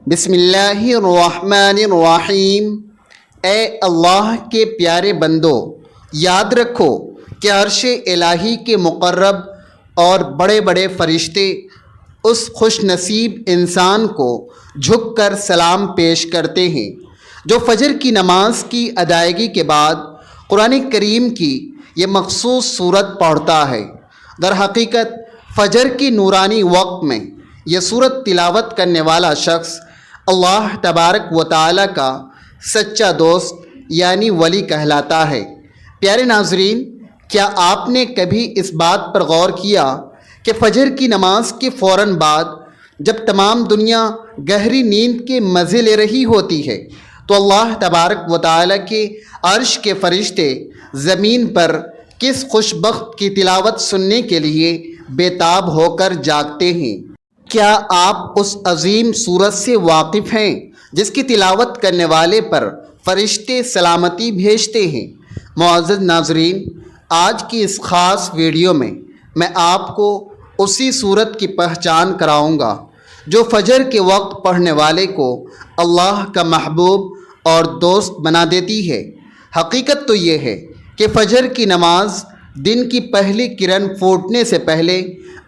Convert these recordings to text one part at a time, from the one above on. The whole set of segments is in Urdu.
بسم اللہ الرحمن الرحیم۔ اے اللہ کے پیارے بندو، یاد رکھو کہ عرش الہی کے مقرب اور بڑے بڑے فرشتے اس خوش نصیب انسان کو جھک کر سلام پیش کرتے ہیں جو فجر کی نماز کی ادائیگی کے بعد قرآن کریم کی یہ مخصوص صورت پڑھتا ہے۔ در حقیقت فجر کی نورانی وقت میں یہ صورت تلاوت کرنے والا شخص اللہ تبارک و تعالی کا سچا دوست یعنی ولی کہلاتا ہے۔ پیارے ناظرین، کیا آپ نے کبھی اس بات پر غور کیا کہ فجر کی نماز کے فوراً بعد جب تمام دنیا گہری نیند کے مزے لے رہی ہوتی ہے تو اللہ تبارک و تعالی کے عرش کے فرشتے زمین پر کس خوش بخت کی تلاوت سننے کے لیے بےتاب ہو کر جاگتے ہیں؟ کیا آپ اس عظیم سورت سے واقف ہیں جس کی تلاوت کرنے والے پر فرشتے سلامتی بھیجتے ہیں؟ معزز ناظرین، آج کی اس خاص ویڈیو میں آپ کو اسی سورت کی پہچان کراؤں گا جو فجر کے وقت پڑھنے والے کو اللہ کا محبوب اور دوست بنا دیتی ہے۔ حقیقت تو یہ ہے کہ فجر کی نماز دن کی پہلی کرن پھوٹنے سے پہلے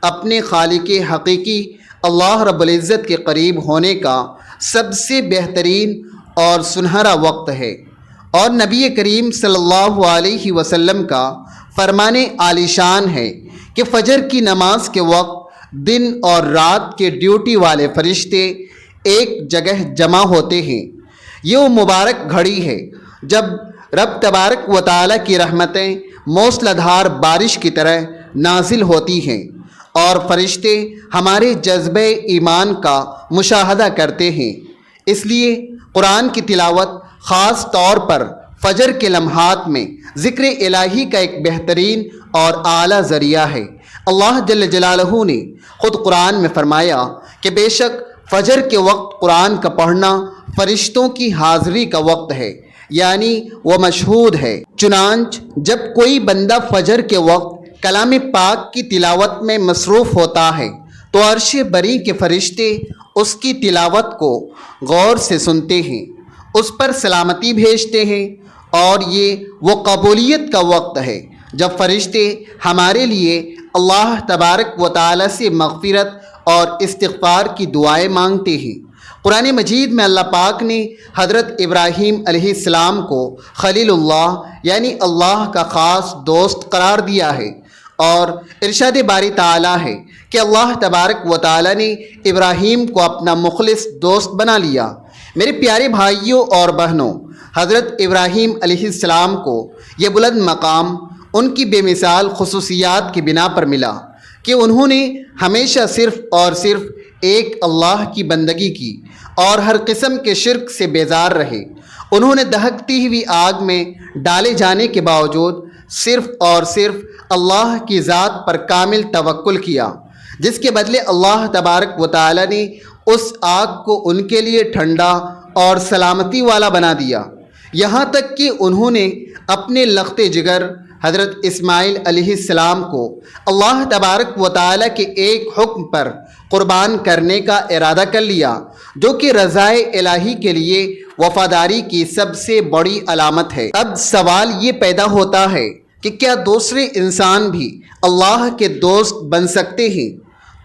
اپنے خالق حقیقی اللہ رب العزت کے قریب ہونے کا سب سے بہترین اور سنہرا وقت ہے، اور نبی کریم صلی اللہ علیہ وسلم کا فرمان عالی شان ہے کہ فجر کی نماز کے وقت دن اور رات کے ڈیوٹی والے فرشتے ایک جگہ جمع ہوتے ہیں۔ یہ وہ مبارک گھڑی ہے جب رب تبارک و تعالی کی رحمتیں موسلا دھار بارش کی طرح نازل ہوتی ہیں اور فرشتے ہمارے جذبہ ایمان کا مشاہدہ کرتے ہیں۔ اس لیے قرآن کی تلاوت خاص طور پر فجر کے لمحات میں ذکر الہی کا ایک بہترین اور اعلیٰ ذریعہ ہے۔ اللہ جل جلالہ نے خود قرآن میں فرمایا کہ بے شک فجر کے وقت قرآن کا پڑھنا فرشتوں کی حاضری کا وقت ہے، یعنی وہ مشہود ہے۔ چنانچہ جب کوئی بندہ فجر کے وقت کلام پاک کی تلاوت میں مصروف ہوتا ہے تو عرش بری کے فرشتے اس کی تلاوت کو غور سے سنتے ہیں، اس پر سلامتی بھیجتے ہیں، اور یہ وہ قبولیت کا وقت ہے جب فرشتے ہمارے لیے اللہ تبارک و تعالی سے مغفرت اور استغفار کی دعائیں مانگتے ہیں۔ قرآن مجید میں اللہ پاک نے حضرت ابراہیم علیہ السلام کو خلیل اللہ یعنی اللہ کا خاص دوست قرار دیا ہے، اور ارشاد باری تعالی ہے کہ اللہ تبارک و تعالی نے ابراہیم کو اپنا مخلص دوست بنا لیا۔ میرے پیارے بھائیوں اور بہنوں، حضرت ابراہیم علیہ السلام کو یہ بلند مقام ان کی بے مثال خصوصیات کی بنا پر ملا کہ انہوں نے ہمیشہ صرف اور صرف ایک اللہ کی بندگی کی اور ہر قسم کے شرک سے بیزار رہے۔ انہوں نے دہکتی ہوئی آگ میں ڈالے جانے کے باوجود صرف اور صرف اللہ کی ذات پر کامل توکل کیا، جس کے بدلے اللہ تبارک و تعالی نے اس آگ کو ان کے لیے ٹھنڈا اور سلامتی والا بنا دیا، یہاں تک کہ انہوں نے اپنے لخت جگر حضرت اسماعیل علیہ السلام کو اللہ تبارک و تعالی کے ایک حکم پر قربان کرنے کا ارادہ کر لیا، جو کہ رضائے الہی کے لیے وفاداری کی سب سے بڑی علامت ہے۔ اب سوال یہ پیدا ہوتا ہے کہ کیا دوسرے انسان بھی اللہ کے دوست بن سکتے ہیں؟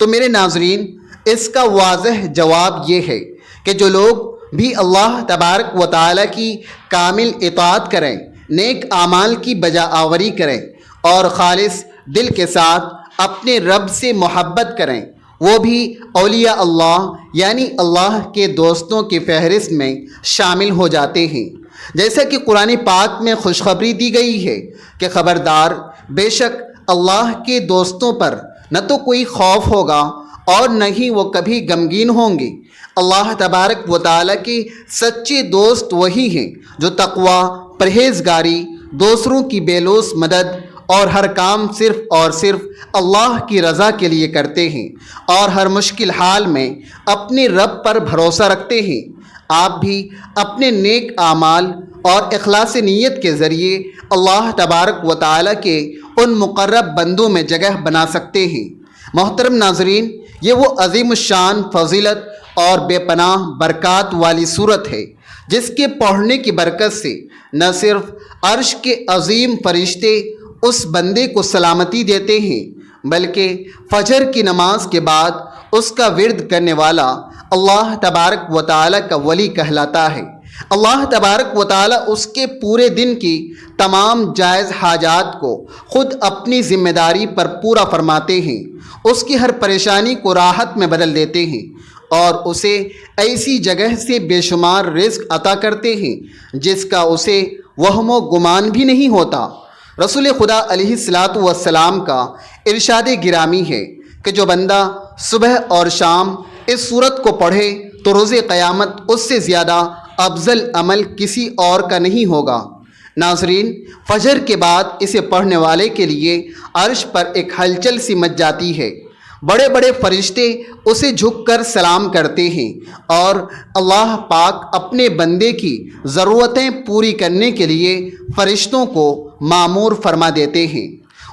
تو میرے ناظرین، اس کا واضح جواب یہ ہے کہ جو لوگ بھی اللہ تبارک و تعالی کی کامل اطاعت کریں، نیک اعمال کی بجا آوری کریں اور خالص دل کے ساتھ اپنے رب سے محبت کریں، وہ بھی اولیاء اللہ یعنی اللہ کے دوستوں کی فہرست میں شامل ہو جاتے ہیں۔ جیسا کہ قرآن پاک میں خوشخبری دی گئی ہے کہ خبردار، بے شک اللہ کے دوستوں پر نہ تو کوئی خوف ہوگا اور نہ ہی وہ کبھی غمگین ہوں گے۔ اللہ تبارک و تعالی کے سچے دوست وہی ہیں جو تقوی، پرہیزگاری، دوسروں کی بے لوث مدد اور ہر کام صرف اور صرف اللہ کی رضا کے لیے کرتے ہیں اور ہر مشکل حال میں اپنے رب پر بھروسہ رکھتے ہیں۔ آپ بھی اپنے نیک اعمال اور اخلاص نیت کے ذریعے اللہ تبارک و تعالی کے ان مقرب بندوں میں جگہ بنا سکتے ہیں۔ محترم ناظرین، یہ وہ عظیم الشان فضیلت اور بے پناہ برکات والی صورت ہے، جس کے پڑھنے کی برکت سے نہ صرف عرش کے عظیم فرشتے اس بندے کو سلامتی دیتے ہیں، بلکہ فجر کی نماز کے بعد اس کا ورد کرنے والا اللہ تبارک و تعالیٰ کا ولی کہلاتا ہے۔ اللہ تبارک و تعالیٰ اس کے پورے دن کی تمام جائز حاجات کو خود اپنی ذمہ داری پر پورا فرماتے ہیں، اس کی ہر پریشانی کو راحت میں بدل دیتے ہیں اور اسے ایسی جگہ سے بے شمار رزق عطا کرتے ہیں جس کا اسے وہم و گمان بھی نہیں ہوتا۔ رسول خدا علیہ الصلاۃ والسلام کا ارشاد گرامی ہے کہ جو بندہ صبح اور شام اس سورت کو پڑھے تو روز قیامت اس سے زیادہ افضل عمل کسی اور کا نہیں ہوگا۔ ناظرین، فجر کے بعد اسے پڑھنے والے کے لیے عرش پر ایک ہلچل سی مچ جاتی ہے، بڑے بڑے فرشتے اسے جھک کر سلام کرتے ہیں اور اللہ پاک اپنے بندے کی ضرورتیں پوری کرنے کے لیے فرشتوں کو مامور فرما دیتے ہیں۔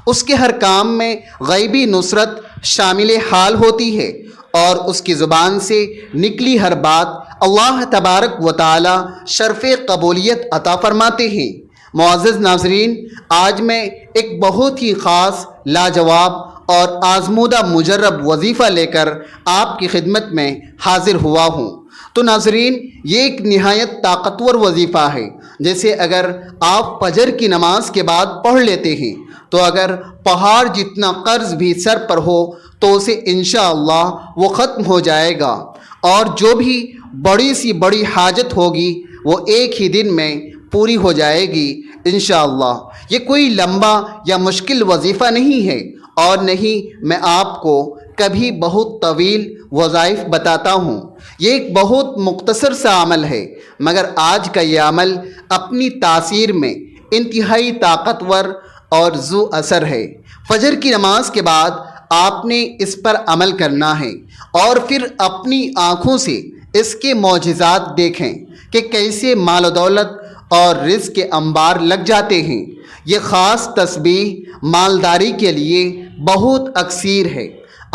اس کے ہر کام میں غیبی نصرت شامل حال ہوتی ہے اور اس کی زبان سے نکلی ہر بات اللہ تبارک و تعالی شرف قبولیت عطا فرماتے ہیں۔ معزز ناظرین، آج میں ایک بہت ہی خاص، لاجواب اور آزمودہ مجرب وظیفہ لے کر آپ کی خدمت میں حاضر ہوا ہوں۔ تو ناظرین، یہ ایک نہایت طاقتور وظیفہ ہے، جیسے اگر آپ فجر کی نماز کے بعد پڑھ لیتے ہیں تو اگر پہاڑ جتنا قرض بھی سر پر ہو تو اسے انشاءاللہ وہ ختم ہو جائے گا، اور جو بھی بڑی سی بڑی حاجت ہوگی وہ ایک ہی دن میں پوری ہو جائے گی انشاءاللہ۔ یہ کوئی لمبا یا مشکل وظیفہ نہیں ہے اور نہیں میں آپ کو کبھی بہت طویل وظائف بتاتا ہوں۔ یہ ایک بہت مختصر سا عمل ہے، مگر آج کا یہ عمل اپنی تاثیر میں انتہائی طاقتور اور ذو اثر ہے۔ فجر کی نماز کے بعد آپ نے اس پر عمل کرنا ہے اور پھر اپنی آنکھوں سے اس کے معجزات دیکھیں کہ کیسے مال و دولت اور رزق کے انبار لگ جاتے ہیں۔ یہ خاص تسبیح مالداری کے لیے بہت اکثیر ہے۔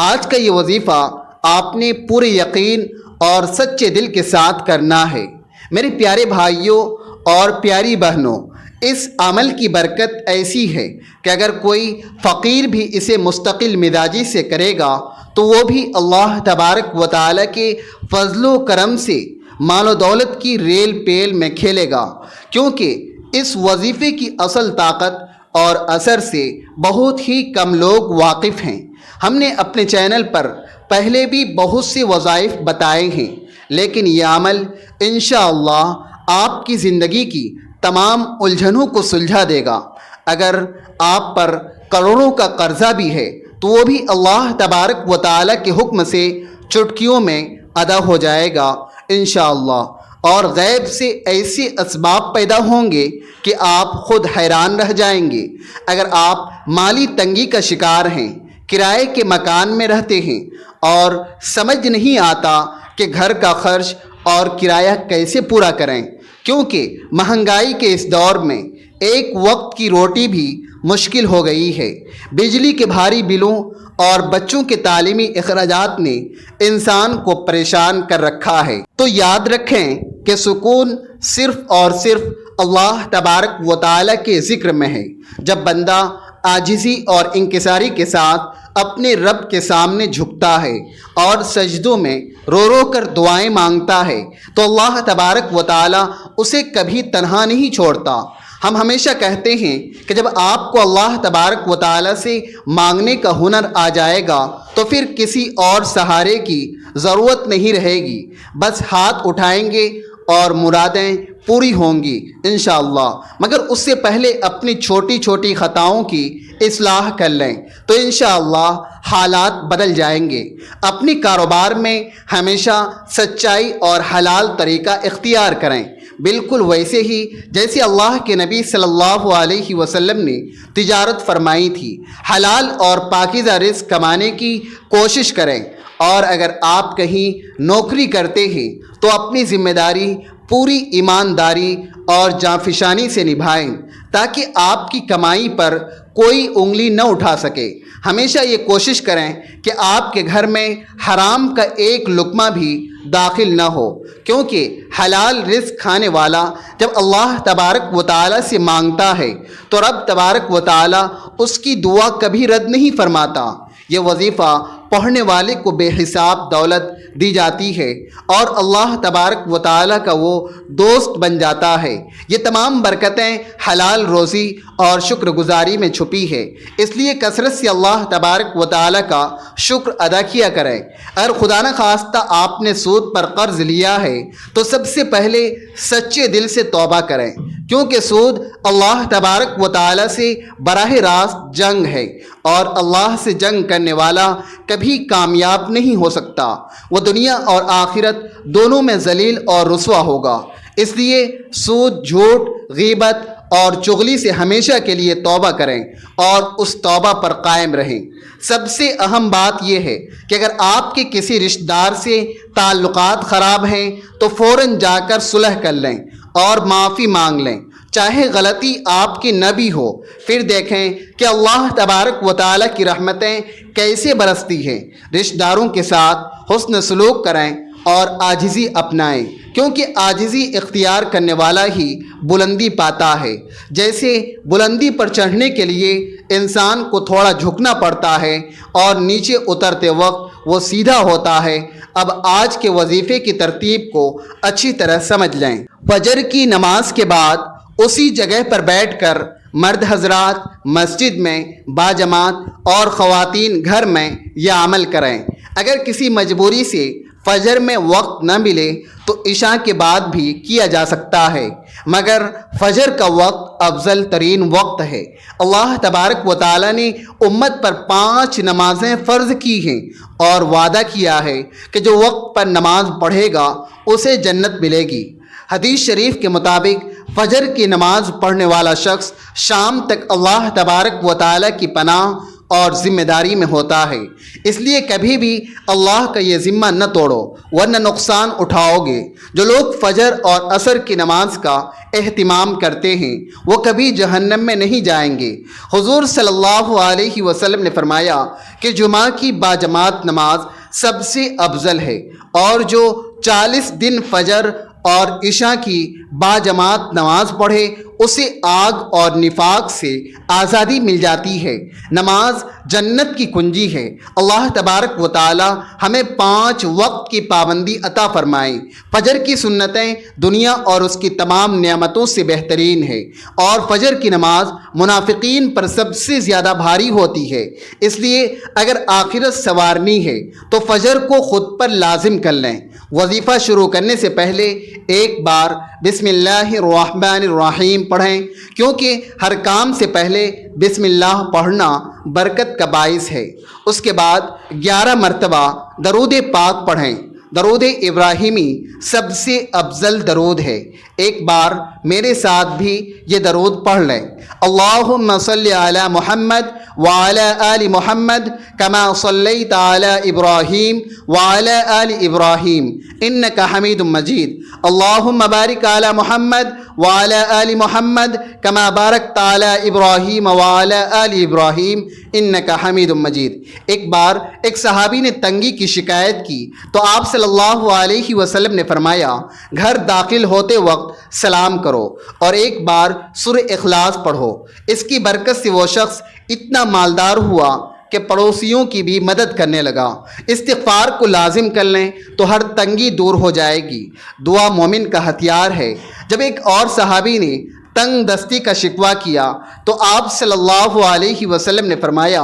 آج کا یہ وظیفہ آپ نے پورے یقین اور سچے دل کے ساتھ کرنا ہے۔ میرے پیارے بھائیوں اور پیاری بہنوں، اس عمل کی برکت ایسی ہے کہ اگر کوئی فقیر بھی اسے مستقل مزاجی سے کرے گا تو وہ بھی اللہ تبارک و تعالیٰ کے فضل و کرم سے مال و دولت کی ریل پیل میں کھیلے گا، کیونکہ اس وظیفے کی اصل طاقت اور اثر سے بہت ہی کم لوگ واقف ہیں۔ ہم نے اپنے چینل پر پہلے بھی بہت سے وظائف بتائے ہیں، لیکن یہ عمل انشاءاللہ آپ کی زندگی کی تمام الجھنوں کو سلجھا دے گا۔ اگر آپ پر کروڑوں کا قرضہ بھی ہے تو وہ بھی اللہ تبارک و تعالیٰ کے حکم سے چٹکیوں میں ادا ہو جائے گا انشاءاللہ، اور غیب سے ایسے اسباب پیدا ہوں گے کہ آپ خود حیران رہ جائیں گے۔ اگر آپ مالی تنگی کا شکار ہیں، کرائے کے مکان میں رہتے ہیں اور سمجھ نہیں آتا کہ گھر کا خرچ اور کرایہ کیسے پورا کریں، کیونکہ مہنگائی کے اس دور میں ایک وقت کی روٹی بھی مشکل ہو گئی ہے، بجلی کے بھاری بلوں اور بچوں کے تعلیمی اخراجات نے انسان کو پریشان کر رکھا ہے، تو یاد رکھیں کہ سکون صرف اور صرف اللہ تبارک و تعالیٰ کے ذکر میں ہے۔ جب بندہ عاجزی اور انکساری کے ساتھ اپنے رب کے سامنے جھکتا ہے اور سجدوں میں رو رو کر دعائیں مانگتا ہے تو اللہ تبارک و تعالیٰ اسے کبھی تنہا نہیں چھوڑتا۔ ہم ہمیشہ کہتے ہیں کہ جب آپ کو اللہ تبارک و تعالیٰ سے مانگنے کا ہنر آ جائے گا تو پھر کسی اور سہارے کی ضرورت نہیں رہے گی، بس ہاتھ اٹھائیں گے اور مرادیں پوری ہوں گی انشاءاللہ۔ مگر اس سے پہلے اپنی چھوٹی چھوٹی خطاؤں کی اصلاح کر لیں تو انشاءاللہ حالات بدل جائیں گے۔ اپنی کاروبار میں ہمیشہ سچائی اور حلال طریقہ اختیار کریں، بالکل ویسے ہی جیسے اللہ کے نبی صلی اللہ علیہ وسلم نے تجارت فرمائی تھی۔ حلال اور پاکیزہ رزق کمانے کی کوشش کریں، اور اگر آپ کہیں نوکری کرتے ہیں تو اپنی ذمہ داری پوری ایمانداری اور جانفشانی سے نبھائیں تاکہ آپ کی کمائی پر کوئی انگلی نہ اٹھا سکے۔ ہمیشہ یہ کوشش کریں کہ آپ کے گھر میں حرام کا ایک لقمہ بھی داخل نہ ہو، کیونکہ حلال رزق کھانے والا جب اللہ تبارک و تعالیٰ سے مانگتا ہے تو رب تبارک و تعالیٰ اس کی دعا کبھی رد نہیں فرماتا۔ یہ وظیفہ پڑھنے والے کو بے حساب دولت دی جاتی ہے اور اللہ تبارک و تعالیٰ کا وہ دوست بن جاتا ہے۔ یہ تمام برکتیں حلال روزی اور شکر گزاری میں چھپی ہے، اس لیے کثرت سے اللہ تبارک و تعالیٰ کا شکر ادا کیا کریں۔ اگر خدا نخواستہ آپ نے سود پر قرض لیا ہے تو سب سے پہلے سچے دل سے توبہ کریں، کیونکہ سود اللہ تبارک و تعالیٰ سے براہ راست جنگ ہے اور اللہ سے جنگ کرنے والا کبھی کامیاب نہیں ہو سکتا، وہ دنیا اور آخرت دونوں میں ذلیل اور رسوا ہوگا۔ اس لیے سود، جھوٹ، غیبت اور چغلی سے ہمیشہ کے لیے توبہ کریں اور اس توبہ پر قائم رہیں۔ سب سے اہم بات یہ ہے کہ اگر آپ کے کسی رشتہ دار سے تعلقات خراب ہیں تو فوراً جا کر صلح کر لیں اور معافی مانگ لیں، چاہے غلطی آپ کی نہ بھی ہو۔ پھر دیکھیں کہ اللہ تبارک و تعالیٰ کی رحمتیں کیسے برستی ہیں۔ رشتہ داروں کے ساتھ حسن سلوک کریں اور عاجزی اپنائیں، کیونکہ عاجزی اختیار کرنے والا ہی بلندی پاتا ہے۔ جیسے بلندی پر چڑھنے کے لیے انسان کو تھوڑا جھکنا پڑتا ہے اور نیچے اترتے وقت وہ سیدھا ہوتا ہے، اب آج کے وظیفے کی ترتیب کو اچھی طرح سمجھ لیں۔ فجر کی نماز کے بعد اسی جگہ پر بیٹھ کر مرد حضرات مسجد میں باجماعت اور خواتین گھر میں یہ عمل کریں۔ اگر کسی مجبوری سے فجر میں وقت نہ ملے تو عشاء کے بعد بھی کیا جا سکتا ہے، مگر فجر کا وقت افضل ترین وقت ہے۔ اللہ تبارک و تعالیٰ نے امت پر 5 نمازیں فرض کی ہیں اور وعدہ کیا ہے کہ جو وقت پر نماز پڑھے گا اسے جنت ملے گی۔ حدیث شریف کے مطابق فجر کی نماز پڑھنے والا شخص شام تک اللہ تبارک و تعالیٰ کی پناہ اور ذمہ داری میں ہوتا ہے۔ اس لیے کبھی بھی اللہ کا یہ ذمہ نہ توڑو ورنہ نقصان اٹھاؤ گے۔ جو لوگ فجر اور عصر کی نماز کا اہتمام کرتے ہیں وہ کبھی جہنم میں نہیں جائیں گے۔ حضور صلی اللہ علیہ وسلم نے فرمایا کہ جمعہ کی باجماعت نماز سب سے افضل ہے، اور جو 40 دن فجر اور عشاء کی باجماعت نماز پڑھے اسے آگ اور نفاق سے آزادی مل جاتی ہے۔ نماز جنت کی کنجی ہے۔ اللہ تبارک و تعالی ہمیں 5 وقت کی پابندی عطا فرمائے۔ فجر کی سنتیں دنیا اور اس کی تمام نعمتوں سے بہترین ہے، اور فجر کی نماز منافقین پر سب سے زیادہ بھاری ہوتی ہے۔ اس لیے اگر آخرت سنوارنی ہے تو فجر کو خود پر لازم کر لیں۔ وظیفہ شروع کرنے سے پہلے ایک بار بسم اللہ الرحمن الرحیم پڑھیں، کیونکہ ہر کام سے پہلے بسم اللہ پڑھنا برکت کا باعث ہے۔ اس کے بعد 11 مرتبہ درود پاک پڑھیں۔ درود ابراہیمی سب سے افضل درود ہے۔ ایک بار میرے ساتھ بھی یہ درود پڑھ لیں۔ اللہم صلی علی محمد وعلی آل محمد کما صلیت علی ابراہیم وعلی آل ابراہیم انک حمید مجید۔ اللہم بارک علی محمد وعلی آل محمد کما بارکت علی ابراہیم وعلی آل ابراہیم انک حمید مجید۔ ایک بار ایک صحابی نے تنگی کی شکایت کی تو آپ صلی اللہ علیہ وسلم نے فرمایا گھر داخل ہوتے وقت سلام کرو اور ایک بار سورہ اخلاص پڑھو۔ اس کی برکت سے وہ شخص اتنا مالدار ہوا کہ پڑوسیوں کی بھی مدد کرنے لگا۔ استغفار کو لازم کر لیں تو ہر تنگی دور ہو جائے گی۔ دعا مومن کا ہتھیار ہے۔ جب ایک اور صحابی نے تنگ دستی کا شکوہ کیا تو آپ صلی اللہ علیہ وسلم نے فرمایا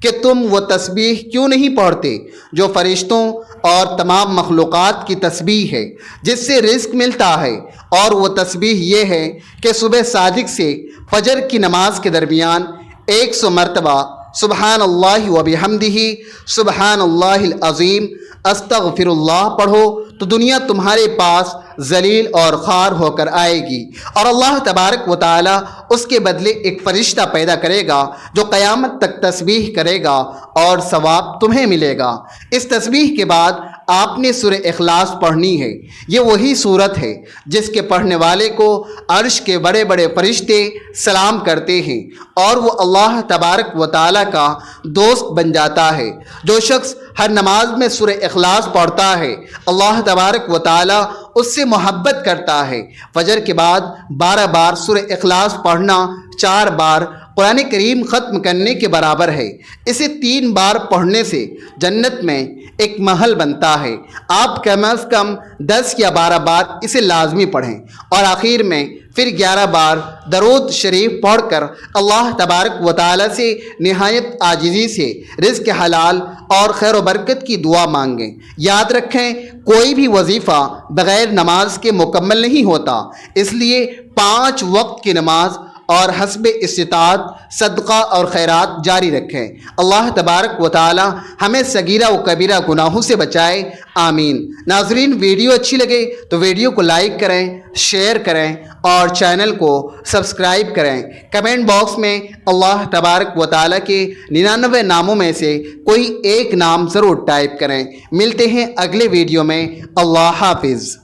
کہ تم وہ تسبیح کیوں نہیں پڑھتے جو فرشتوں اور تمام مخلوقات کی تسبیح ہے، جس سے رزق ملتا ہے، اور وہ تسبیح یہ ہے کہ صبح صادق سے فجر کی نماز کے درمیان 100 مرتبہ سبحان اللہ و بحمدہ سبحان اللہ العظیم استغفر اللہ پڑھو تو دنیا تمہارے پاس ذلیل اور خوار ہو کر آئے گی، اور اللہ تبارک و تعالی اس کے بدلے ایک فرشتہ پیدا کرے گا جو قیامت تک تسبیح کرے گا اور ثواب تمہیں ملے گا۔ اس تسبیح کے بعد آپ نے سورہ اخلاص پڑھنی ہے۔ یہ وہی صورت ہے جس کے پڑھنے والے کو عرش کے بڑے بڑے فرشتے سلام کرتے ہیں اور وہ اللہ تبارک و تعالیٰ کا دوست بن جاتا ہے۔ جو شخص ہر نماز میں سورہ اخلاص پڑھتا ہے اللہ تبارک و تعالیٰ اس سے محبت کرتا ہے۔ فجر کے بعد 12 بار سورہ اخلاص پڑھنا 4 بار قرآن کریم ختم کرنے کے برابر ہے۔ اسے 3 بار پڑھنے سے جنت میں ایک محل بنتا ہے۔ آپ کم از کم 10 یا 12 بار اسے لازمی پڑھیں اور آخر میں پھر 11 بار درود شریف پڑھ کر اللہ تبارک و تعالیٰ سے نہایت عاجزی سے رزق حلال اور خیر و برکت کی دعا مانگیں۔ یاد رکھیں کوئی بھی وظیفہ بغیر نماز کے مکمل نہیں ہوتا، اس لیے 5 وقت کی نماز اور حسب استطاعت صدقہ اور خیرات جاری رکھیں۔ اللہ تبارک و تعالی ہمیں صغیرہ و کبیرہ گناہوں سے بچائے، آمین۔ ناظرین، ویڈیو اچھی لگے تو ویڈیو کو لائک کریں، شیئر کریں اور چینل کو سبسکرائب کریں۔ کمنٹ باکس میں اللہ تبارک و تعالی کے 99 ناموں میں سے کوئی ایک نام ضرور ٹائپ کریں۔ ملتے ہیں اگلے ویڈیو میں۔ اللہ حافظ۔